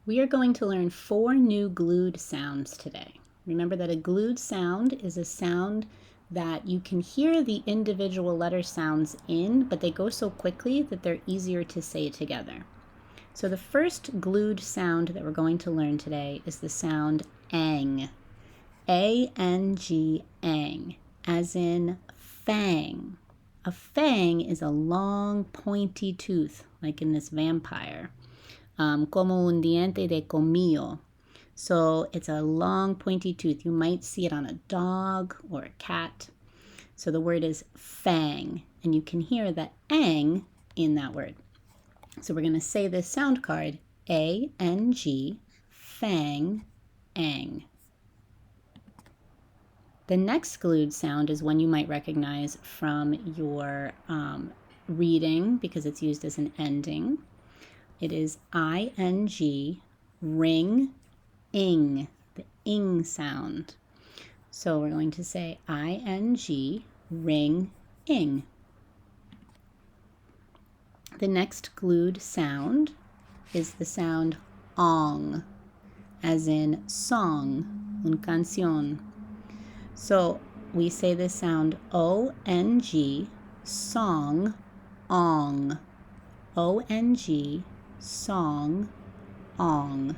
We are going to learn 4 new glued sounds today. Remember that a glued sound is a sound that you can hear the individual letter sounds in, but they go so quickly that they're easier to say together. So the first glued sound that we're going to learn today is the sound ang. A-N-G, ang, as in fang. A fang is a long pointy tooth, like in this vampire. Como un diente de colmillo. So it's a long pointy tooth. You might see it on a dog or a cat. So the word is fang, and you can hear the ang in that word. So we're going to say this sound card, A-N-G, fang, ang. The next glued sound is one you might recognize from your reading because it's used as an ending. It is I-N-G, ring, ing, the ing sound. So we're going to say I-N-G, ring, ing. The next glued sound is the sound ong, as in song, un canción. So we say this sound O-N-G, song, ong. O-N-G, song, ong.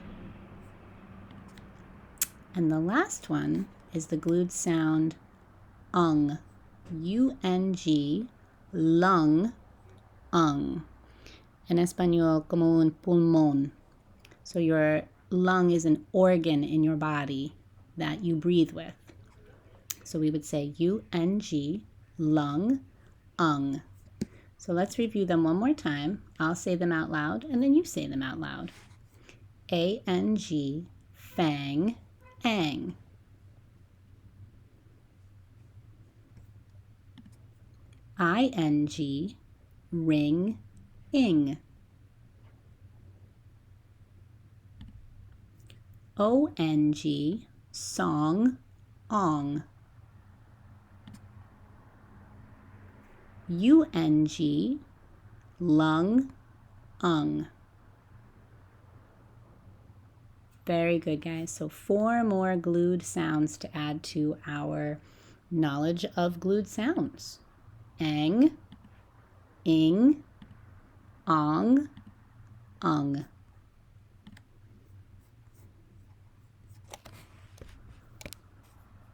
And the last one is the glued sound ung, U-N-G, lung, ung. En español, como un pulmón. So your lung is an organ in your body that you breathe with. So we would say U-N-G, lung, ung. So let's review them one more time. I'll say them out loud, and then you say them out loud. A-N-G, fang, ang. I-N-G, ring, ing. O-N-G, song, ong. U-N-G, lung, ung. Very good, guys. So 4 more glued sounds to add to our knowledge of glued sounds. Ang, ing, ong, ung.